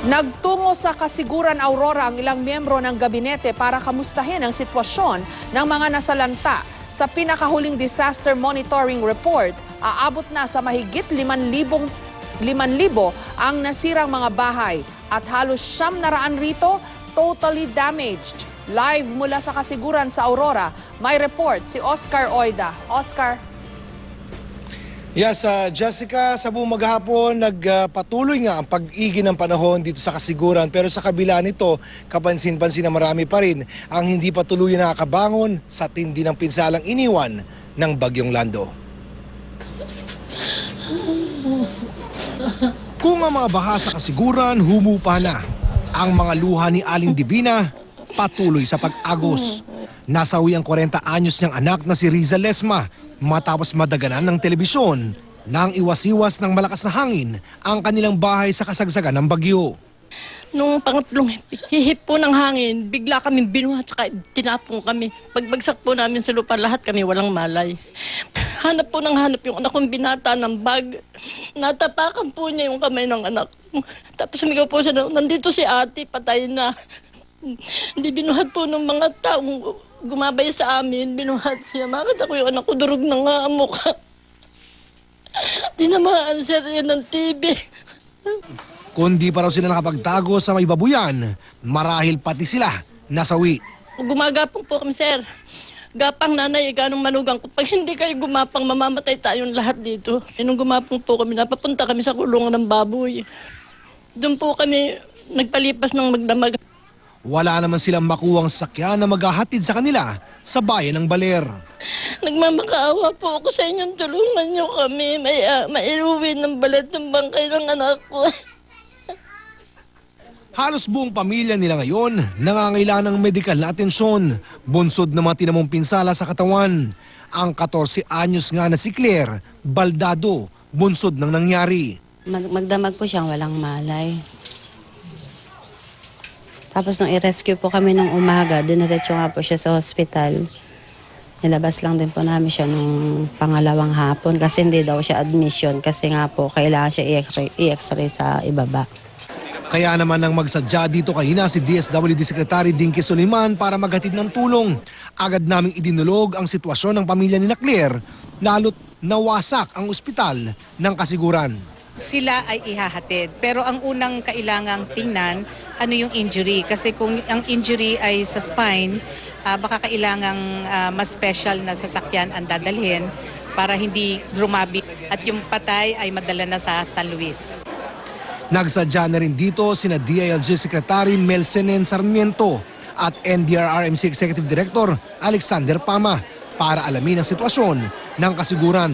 Nagtungo sa Kasiguran, Aurora ang ilang miyembro ng gabinete para kamustahin ang sitwasyon ng mga nasalanta. Sa pinakahuling disaster monitoring report, aabot na sa mahigit 5,000 ang nasirang mga bahay at halos 900 rito totally damaged. Live mula sa Kasiguran sa Aurora, may report si Oscar Oida. Oscar. Yes, Jessica, sa buong maghapon, nagpatuloy nga ang pag-igi ng panahon dito sa Kasiguran. Pero sa kabila nito, kapansin-pansin na marami pa rin ang hindi pa tuluyan nakakabangon sa tindi ng pinsalang iniwan ng Bagyong Lando. Kung ang mga baha sa Kasiguran, humupa na. Ang mga luha ni Aling Divina, patuloy sa pag-agos. Nasawi ang 40 anyos niyang anak na si Riza Lesma matapos madaganan ng telebisyon nang iwas-iwas ng malakas na hangin ang kanilang bahay sa kasagsagan ng bagyo. Nung pangatlong hihip po ng hangin, bigla kami binuhat at tinapong kami. Pagbagsak po namin sa lupa, lahat kami walang malay. Hanap po ng hanap yung anak kong binata ng bag. Natapakan po niya yung kamay ng anak ko. Tapos sumigaw po siya, nandito si ate, patay na. Hindi binuhat po ng mga taong gumabay sa amin, binuhat siya. Bakit ako yung anak ko, durog na nga ang mukha. Tinamaan siya yan ng TV. Kundi pa raw sila nakapagtago sa may babuyan, marahil pati sila nasawi. Gumagapang po kami, sir. Gapang nanay, ganong manugang ko. Pag hindi kayo gumapang, mamamatay tayong lahat dito. Nung gumapang po kami, napapunta kami sa kulungan ng baboy. Doon po kami nagpalipas ng magdamag. Wala naman silang makuwang sakyan na maghahatid sa kanila sa bayan ng Baler. Nagmamakaawa po ako sa inyong tulungan niyo kami. Maiuwi ng balat ng bangkay ng anak ko. Halos buong pamilya nila ngayon nangangailangan ng medikal na atensyon, bunsod ng mga tinamong pinsala sa katawan. Ang 14 anyos nga na si Claire Baldado, bunsod ng nangyari. Magdamag po siyang walang malay. Tapos nung i-rescue po kami nung umaga, diniretso nga po siya sa hospital. Nilabas lang din po namin siya nung pangalawang hapon kasi hindi daw siya admission kasi nga po kailangan siya i-x-ray sa ibaba. Kaya naman nang magsadya dito kanina si DSWD Secretary Dinky Soliman para maghatid ng tulong. Agad naming idinulog ang sitwasyon ng pamilya ni Claire, lalo't nawasak ang ospital ng Kasiguran. Sila ay ihahatid. Pero ang unang kailangang tingnan, ano yung injury. Kasi kung ang injury ay sa spine, baka kailangang mas special na sasakyan ang dadalhin para hindi grumabi. At yung patay ay madala na sa San Luis. Nagsadya na rin dito sina DILG Secretary Melcenen Sarmiento at NDRRMC Executive Director Alexander Pama para alamin ang sitwasyon ng Kasiguran.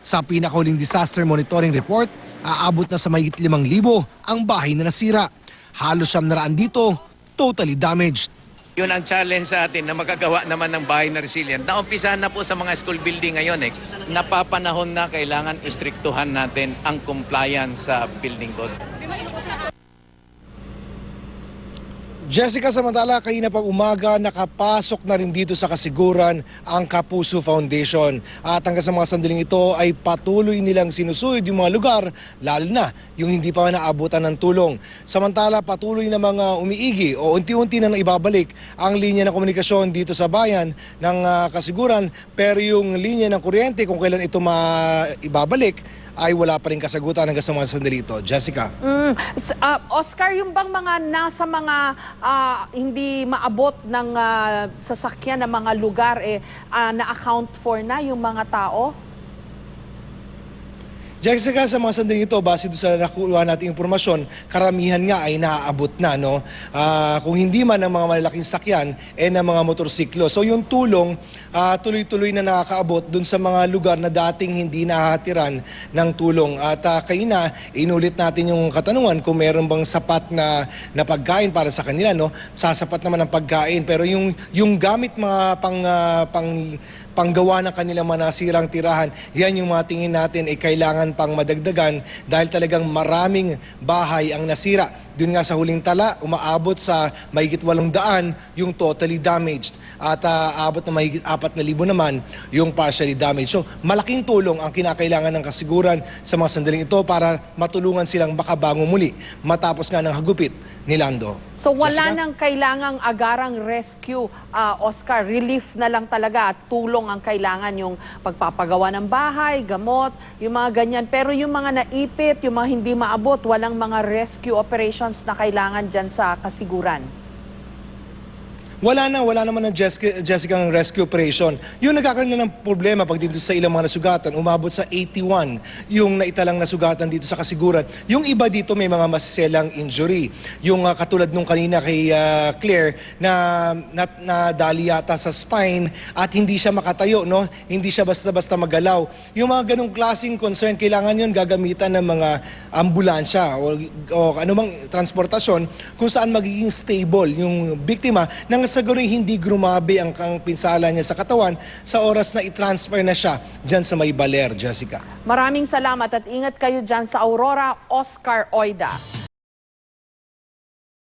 Sa pinakahuling disaster monitoring report, aabot na sa mahigit 5,000 ang bahay na nasira. Halos 900 dito, totally damaged. Yun ang challenge sa atin na magagawa naman ng bahay na resilient. Naumpisahan na po sa mga school building ngayon. Napapanahon na kailangan istriktuhan natin ang compliance sa building code. Jessica, samantala, kanina pang umaga, nakapasok na rin dito sa Kasiguran ang Kapuso Foundation. At hanggang sa mga sandaling ito ay patuloy nilang sinusuyod yung mga lugar, lalo na yung hindi pa naabutan ng tulong. Samantala, patuloy na mga umiigi o unti-unti na ibabalik ang linya ng komunikasyon dito sa bayan ng Kasiguran. Pero yung linya ng kuryente, kung kailan ito ibabalik, ay wala pa rin kasagutan hanggang sa mga sandali ito. Jessica. Oscar, yung bang mga nasa mga hindi maabot ng sasakyan ng mga lugar na-account for na yung mga tao? Jessica, sa mga sandaling ito, base doon sa nakuha nating impormasyon, karamihan nga ay naaabot na. No? Kung hindi man ng mga malalaking sakyan, ng mga motorsiklo. So yung tulong, tuloy-tuloy na nakakaabot doon sa mga lugar na dating hindi nahatiran ng tulong. At kaina, inulit natin yung katanungan kung meron bang sapat na pagkain para sa kanila. No? Sasapat naman ang pagkain. Pero yung gamit mga panggawa ng kanilang mga nasirang tirahan, yan yung mga tingin natin ay kailangan pang madagdagan dahil talagang maraming bahay ang nasira Doon nga sa huling tala, umaabot sa mahigit 800 yung totally damaged at aabot na mahigit 4,000 naman yung partially damaged. So malaking tulong ang kinakailangan ng kasiguran sa mga sandaling ito para matulungan silang makabango muli matapos nga ng hagupit ni Lando. So wala Jessica? nang kailangang agarang rescue, Oscar. Relief na lang talaga at tulong ang kailangan, yung pagpapagawa ng bahay, gamot, yung mga ganyan. Pero yung mga naipit, yung mga hindi maabot, walang mga rescue operations na kailangan dyan sa kasiguran. Wala naman ng Jessica ang rescue operation. Yung nagkakaroon na ng problema pag dito sa ilang mga nasugatan, umabot sa 81 yung naitalang nasugatan dito sa kasiguran. Yung iba dito may mga masiselang injury. Yung katulad nung kanina kay Claire na nadali yata sa spine at hindi siya makatayo, no? Hindi siya basta-basta magalaw. Yung mga ganong klaseng concern, kailangan yun gagamitan ng mga ambulansya o anumang transportasyon kung saan magiging stable yung biktima nang sa gano'y hindi grumabe ang pinsala niya sa katawan sa oras na i-transfer na siya dyan sa may baler, Jessica. Maraming salamat at ingat kayo dyan sa Aurora, Oscar Oida.